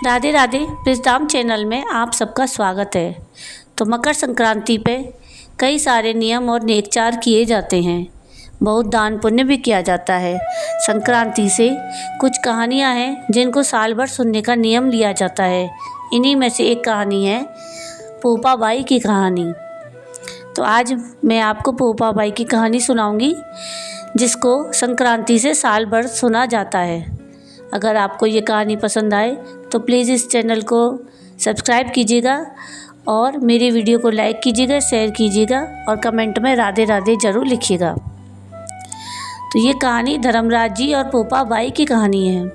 Radhe Radhe प्रिजदाम channel में आप सबका स्वागत है। तो मकर संक्रांति पे कई सारे नियम और नेकचार किए जाते हैं। बहुत दान पुण्य भी किया जाता है। संक्रांति से कुछ कहानियां हैं जिनको साल भर सुनने का नियम लिया जाता है। इन्हीं में से एक कहानी है पोपा बाई की कहानी। तो आज मैं आपको पोपा बाई की कहानी सुनाऊंगी, जिसको संक्रांति से साल भर सुना जाता है। अगर आपको ये कहानी पसंद आए तो प्लीज़ इस चैनल को सब्सक्राइब कीजिएगा और मेरी वीडियो को लाइक कीजिएगा, शेयर कीजिएगा और कमेंट में राधे राधे ज़रूर लिखिएगा। तो ये कहानी धर्मराज जी और पोपा बाई की कहानी है।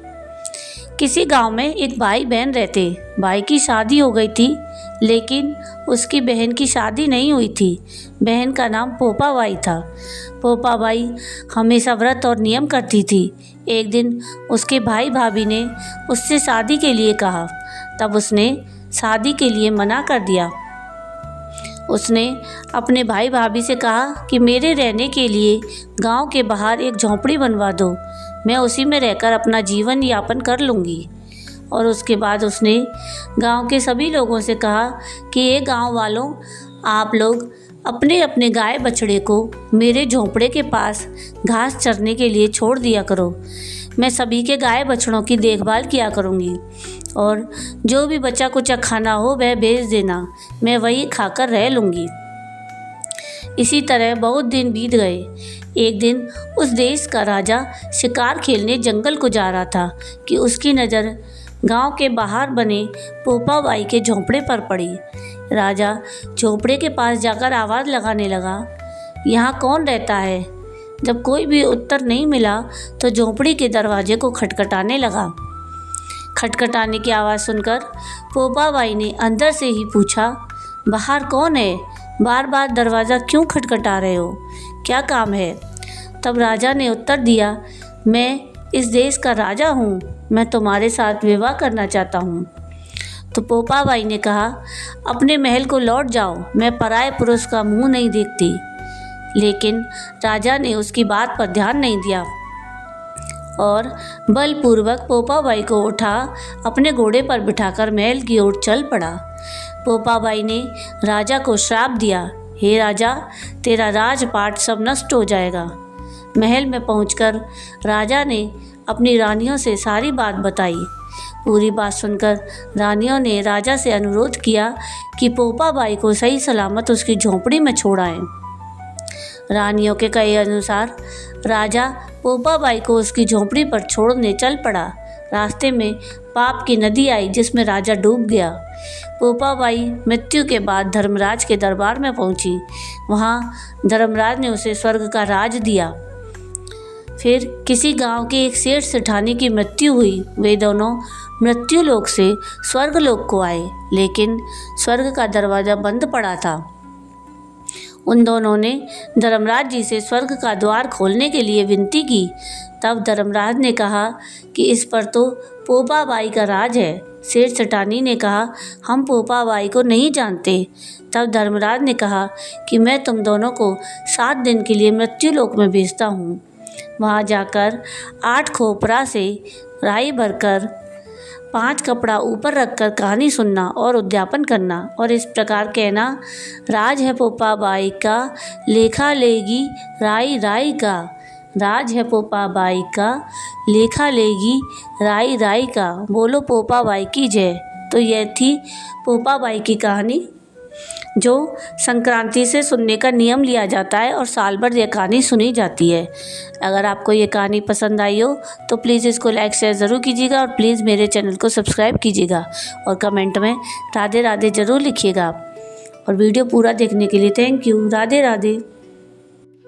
किसी गांव में एक भाई बहन रहते। भाई की शादी हो गई थी, लेकिन उसकी बहन की शादी नहीं हुई थी। बहन का नाम पोपा बाई था। पोपा बाई हमेशा व्रत और नियम करती थी। एक दिन उसके भाई भाभी ने उससे शादी के लिए कहा, तब उसने शादी के लिए मना कर दिया। उसने अपने भाई भाभी से कहा कि मेरे रहने के लिए गांव के बाहर एक झोंपड़ी बनवा दो, मैं उसी में रहकर अपना जीवन यापन कर लूँगी। और उसके बाद उसने गांव के सभी लोगों से कहा कि ये गांव वालों, आप लोग अपने अपने गाय बछड़े को मेरे झोंपड़े के पास घास चरने के लिए छोड़ दिया करो। मैं सभी के गाय बछड़ों की देखभाल किया करूँगी और जो भी बचा कुचा खाना हो वह भेज देना, मैं वही खाकर रह लूँगी। इसी तरह बहुत दिन बीत गए। एक दिन उस देश का राजा शिकार खेलने जंगल को जा रहा था कि उसकी नज़र गांव के बाहर बने पोपा बाई के झोंपड़े पर पड़ी। राजा झोंपड़े के पास जाकर आवाज़ लगाने लगा, यहाँ कौन रहता है? जब कोई भी उत्तर नहीं मिला तो झोंपड़ी के दरवाजे को खटखटाने लगा। खटखटाने की आवाज़ सुनकर पोपा बाई ने अंदर से ही पूछा, बाहर कौन है? बार बार दरवाज़ा क्यों खटखटा रहे हो? क्या काम है? तब राजा ने उत्तर दिया, मैं इस देश का राजा हूँ, मैं तुम्हारे साथ विवाह करना चाहता हूँ। तो पोपा बाई ने कहा, अपने महल को लौट जाओ, मैं पराये पुरुष का मुंह नहीं देखती। लेकिन राजा ने उसकी बात पर ध्यान नहीं दिया और बलपूर्वक पोपा बाई को उठा अपने घोड़े पर बिठाकर महल की ओर चल पड़ा। पोपा बाई ने राजा को श्राप दिया, हे राजा, तेरा राजपाट सब नष्ट हो जाएगा। महल में पहुंचकर राजा ने अपनी रानियों से सारी बात बताई। पूरी बात सुनकर रानियों ने राजा से अनुरोध किया कि पोपा बाई को सही सलामत उसकी झोंपड़ी में छोड़ आएं। रानियों के कहे अनुसार राजा पोपा बाई को उसकी झोंपड़ी पर छोड़ने चल पड़ा। रास्ते में पाप की नदी आई जिसमें राजा डूब गया। पोपा बाई मृत्यु के बाद धर्मराज के दरबार में पहुंची। वहां धर्मराज ने उसे स्वर्ग का राज दिया। फिर किसी गांव के एक सेठ सेठानी की मृत्यु हुई। वे दोनों मृत्यु लोक से स्वर्ग लोक को आए, लेकिन स्वर्ग का दरवाज़ा बंद पड़ा था। उन दोनों ने धर्मराज जी से स्वर्ग का द्वार खोलने के लिए विनती की। तब धर्मराज ने कहा कि इस पर तो पोपा बाई का राज है। सेठ सेठानी ने कहा, हम पोपा बाई को नहीं जानते। तब धर्मराज ने कहा कि मैं तुम दोनों को 7 दिन के लिए मृत्यु लोक में भेजता हूँ। वहाँ जाकर 8 खोपरा से राई भरकर 5 कपड़ा ऊपर रखकर कहानी सुनना और उद्यापन करना और इस प्रकार कहना, राज है पोपा बाई का, लेखा लेगी राई राई का। राज है पोपा बाई का, लेखा लेगी राई राई का। बोलो पोपा बाई की जय। तो यह थी पोपा बाई की कहानी, जो संक्रांति से सुनने का नियम लिया जाता है और साल भर यह कहानी सुनी जाती है। अगर आपको ये कहानी पसंद आई हो तो प्लीज़ इसको लाइक शेयर ज़रूर कीजिएगा और प्लीज़ मेरे चैनल को सब्सक्राइब कीजिएगा और कमेंट में राधे राधे ज़रूर लिखिएगा। और वीडियो पूरा देखने के लिए थैंक यू। राधे राधे।